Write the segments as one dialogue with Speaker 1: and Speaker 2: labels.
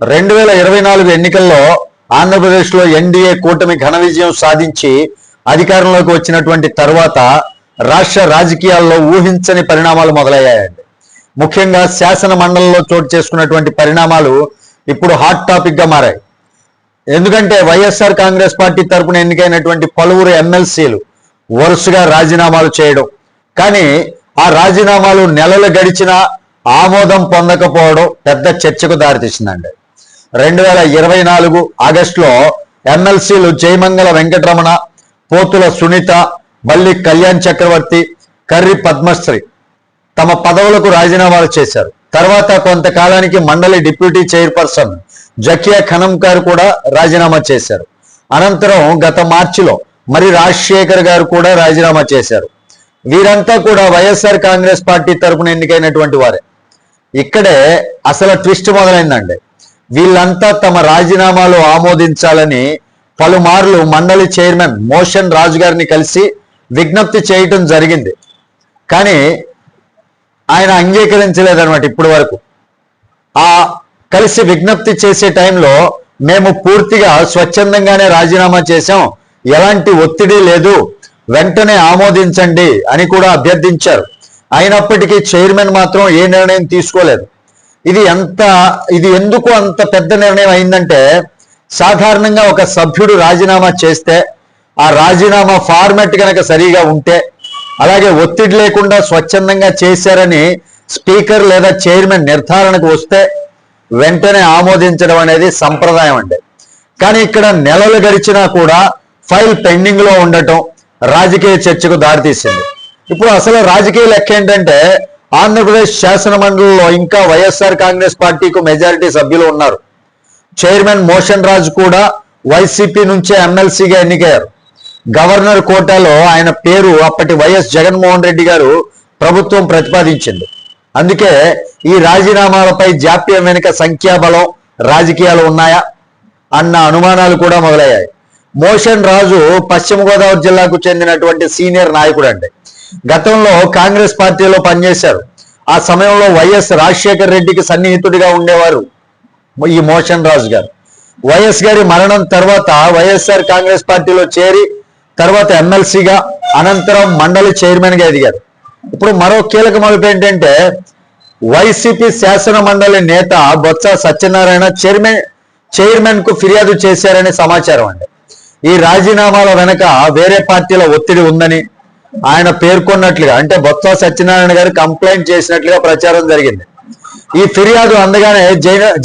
Speaker 1: 2024 ఎన్నికల్లో ఆంధ్రప్రదేశ్లో ఎన్డీఏ కూటమి ఘన విజయం సాధించి అధికారంలోకి వచ్చినటువంటి తర్వాత రాష్ట్ర రాజకీయాల్లో ఊహించని పరిణామాలు మొదలయ్యాయండి. ముఖ్యంగా శాసన మండలిలో చోటు చేసుకున్నటువంటి పరిణామాలు ఇప్పుడు హాట్ టాపిక్ గా మారాయి. ఎందుకంటే వైఎస్ఆర్ కాంగ్రెస్ పార్టీ తరపున ఎన్నికైనటువంటి పలువురు ఎమ్మెల్సీలు వరుసగా రాజీనామాలు చేయడం, కానీ ఆ రాజీనామాలు నెలలు గడిచినా ఆమోదం పొందకపోవడం పెద్ద చర్చకు దారితీసిందండి. 2024 ఆగస్టులో ఎమ్మెల్సీలు జయమంగళ వెంకటరమణ, పోతుల సునీత, బల్లి కళ్యాణ్ చక్రవర్తి, కర్రి పద్మశ్రీ తమ పదవులకు రాజీనామాలు చేశారు. తర్వాత కొంతకాలానికి మండలి డిప్యూటీ చైర్పర్సన్ జకియా ఖనంకార్ కూడా రాజీనామా చేశారు. అనంతరం గత మార్చిలో మరి రాజశేఖర్ గారు కూడా రాజీనామా చేశారు. వీరంతా కూడా వైఎస్ఆర్ కాంగ్రెస్ పార్టీ తరపున ఎన్నికైనటువంటి వారే. ఇక్కడే అసలు ట్విస్ట్ మొదలైందండి. వీళ్ళంతా తమ రాజీనామాలు ఆమోదించాలని పలుమార్లు మండలి చైర్మన్ మోషన్ రాజు గారిని కలిసి విజ్ఞప్తి చేయటం జరిగింది. కానీ ఆయన అంగీకరించలేదన్నమాట. ఇప్పటి వరకు ఆ కలిసి విజ్ఞప్తి చేసే టైంలో మేము పూర్తిగా స్వచ్ఛందంగానే రాజీనామా చేశాం, ఎలాంటి ఒత్తిడి లేదు, వెంటనే ఆమోదించండి అని కూడా అభ్యర్థించారు. అయినప్పటికీ చైర్మన్ మాత్రం ఏ నిర్ణయం తీసుకోలేదు. ఇది ఎందుకు అంత పెద్ద నిర్ణయం అయిందంటే, సాధారణంగా ఒక సభ్యుడు రాజీనామా చేస్తే ఆ రాజీనామా ఫార్మాట్ కనుక సరిగా ఉంటే, అలాగే ఒత్తిడి లేకుండా స్వచ్ఛందంగా చేశారని స్పీకర్ లేదా చైర్మన్ నిర్ధారణకు వస్తే వెంటనే ఆమోదించడం అనేది సంప్రదాయం అండి. కానీ ఇక్కడ నెలలు గడిచినా కూడా ఫైల్ పెండింగ్ లో ఉండటం రాజకీయ చర్చకు దారితీసింది. ఇప్పుడు అసలు రాజకీయ లెక్క ఏంటంటే, ఆంధ్రప్రదేశ్ శాసన మండలిలో ఇంకా వైఎస్ఆర్ కాంగ్రెస్ పార్టీకు మెజారిటీ సభ్యులు ఉన్నారు. చైర్మన్ మోషన్ రాజు కూడా వైసీపీ నుంచే ఎమ్మెల్సీగా ఎన్నికయ్యారు. గవర్నర్ కోటాలో ఆయన పేరు అప్పటి వైఎస్ జగన్మోహన్ రెడ్డి గారు ప్రభుత్వం ప్రతిపాదించింది. అందుకే ఈ రాజీనామాలపై జాప్యం వెనుక సంఖ్యాబలం, రాజకీయాలు ఉన్నాయా అన్న అనుమానాలు కూడా మొదలయ్యాయి. మోషన్ రాజు పశ్చిమ గోదావరి జిల్లాకు చెందినటువంటి సీనియర్ నాయకుడు అండి. గతంలో కాంగ్రెస్ పార్టీలో పనిచేశారు. ఆ సమయంలో వైఎస్ రాజశేఖర్ రెడ్డికి సన్నిహితుడిగా ఉండేవారు ఈ మోషన్ రాజు గారు. వైఎస్ గారి మరణం తర్వాత వైఎస్ఆర్ కాంగ్రెస్ పార్టీలో చేరి తర్వాత ఎమ్మెల్సీగా, అనంతరం మండలి చైర్మన్ గా ఎదిగారు. ఇప్పుడు మరో కీలక మలుపు ఏంటంటే, వైసీపీ శాసన మండలి నేత బొత్స సత్యనారాయణ చైర్మన్ కు ఫిర్యాదు చేశారని సమాచారం అండి. ఈ రాజీనామాల వెనక వేరే పార్టీల ఒత్తిడి ఉందని ఆయన పేర్కొన్నట్లుగా, అంటే బొత్స సత్యనారాయణ గారు కంప్లైంట్ చేసినట్లుగా ప్రచారం జరిగింది. ఈ ఫిర్యాదు అందగానే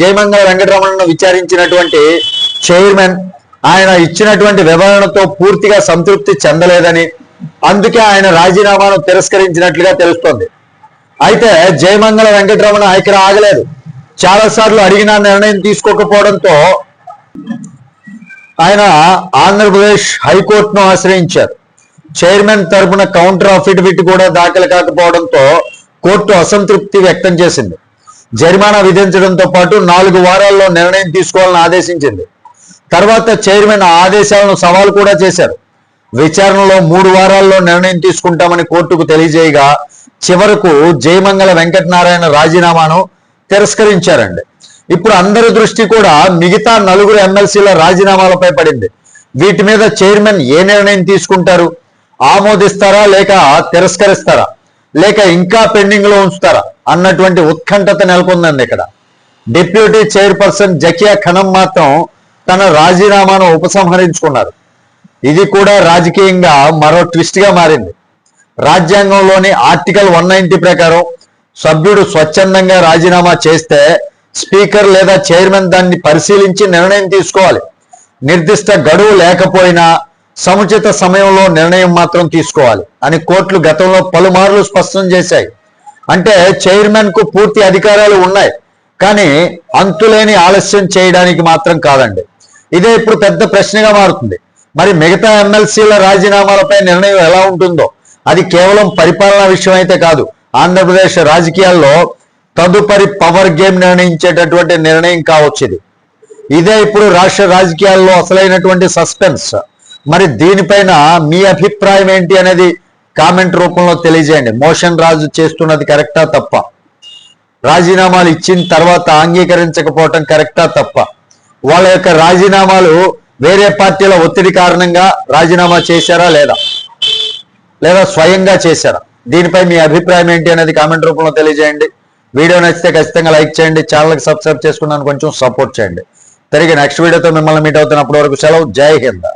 Speaker 1: జయమంగళ వెంకటరమణను విచారించినటువంటి చైర్మన్ ఆయన ఇచ్చినటువంటి వివరణతో పూర్తిగా సంతృప్తి చెందలేదని, అందుకే ఆయన రాజీనామాను తిరస్కరించినట్లుగా తెలుస్తోంది. అయితే జయమంగళ వెంకటరమణ ఇక్కడ ఆగలేదు. చాలాసార్లు అడిగిన నిర్ణయం తీసుకోకపోవడంతో ఆయన ఆంధ్రప్రదేశ్ హైకోర్టును ఆశ్రయించారు. చైర్మన్ తరపున కౌంటర్ అఫిడవిట్ కూడా దాఖలు కాకపోవడంతో కోర్టు అసంతృప్తి వ్యక్తం చేసింది. జరిమానా విధించడంతో పాటు 4 వారాల్లో నిర్ణయం తీసుకోవాలని ఆదేశించింది. తర్వాత చైర్మన్ ఆ ఆదేశాలను సవాల్ కూడా చేశారు. విచారణలో 3 వారాల్లో నిర్ణయం తీసుకుంటామని కోర్టుకు తెలియజేయగా చివరకు జయమంగళ వెంకటనారాయణ రాజీనామాను తిరస్కరించారండి. ఇప్పుడు అందరి దృష్టి కూడా మిగతా 4 ఎమ్మెల్సీల రాజీనామాలపై పడింది. వీటి మీద చైర్మన్ ఏ నిర్ణయం తీసుకుంటారు? ఆమోదిస్తారా, లేక తిరస్కరిస్తారా, లేక ఇంకా పెండింగ్ లో ఉంచుతారా అన్నటువంటి ఉత్కంఠత నెలకొందండి. ఇక్కడ డిప్యూటీ చైర్పర్సన్ జకియా ఖనం మాత్రం తన రాజీనామాను ఉపసంహరించుకున్నారు. ఇది కూడా రాజకీయంగా మరో ట్విస్ట్ గా మారింది. రాజ్యాంగంలోని ఆర్టికల్ 190 ప్రకారం సభ్యుడు స్వచ్ఛందంగా రాజీనామా చేస్తే స్పీకర్ లేదా చైర్మన్ దాన్ని పరిశీలించి నిర్ణయం తీసుకోవాలి. నిర్దిష్ట గడువు లేకపోయినా సముచిత సమయంలో నిర్ణయం మాత్రం తీసుకోవాలి అని కోర్టులు గతంలో పలుమార్లు స్పష్టం చేశాయి. అంటే చైర్మన్ కు పూర్తి అధికారాలు ఉన్నాయి, కానీ అంతులేని ఆలస్యం చేయడానికి మాత్రం కాదండి. ఇదే ఇప్పుడు పెద్ద ప్రశ్నగా మారుతుంది. మరి మిగతా ఎమ్మెల్సీల రాజీనామాలపై నిర్ణయం ఎలా ఉంటుందో, అది కేవలం పరిపాలనా విషయం అయితే కాదు, ఆంధ్రప్రదేశ్ రాజకీయాల్లో తదుపరి పవర్ గేమ్ నిర్ణయించేటటువంటి నిర్ణయం కావచ్చు. ఇదే ఇప్పుడు రాష్ట్ర రాజకీయాల్లో అసలైనటువంటి సస్పెన్స్. మరి దీనిపైన మీ అభిప్రాయం ఏంటి అనేది కామెంట్ రూపంలో తెలియజేయండి. మోషన్ రాజు చేస్తున్నది కరెక్టా తప్ప? రాజీనామాలు ఇచ్చిన తర్వాత అంగీకరించకపోవటం కరెక్టా తప్ప? వాళ్ళ యొక్క రాజీనామాలు వేరే పార్టీల ఒత్తిడి కారణంగా రాజీనామా చేశారా లేదా స్వయంగా చేశారా? దీనిపై మీ అభిప్రాయం ఏంటి అనేది కామెంట్ రూపంలో తెలియజేయండి. వీడియో నచ్చితే ఖచ్చితంగా లైక్ చేయండి, ఛానల్కి సబ్స్క్రైబ్ చేసుకున్నాను కొంచెం సపోర్ట్ చేయండి. తిరిగి నెక్స్ట్ వీడియోతో మిమ్మల్ని మీట్ అవుతున్నప్పటి వరకు సెలవు. జై హింద్.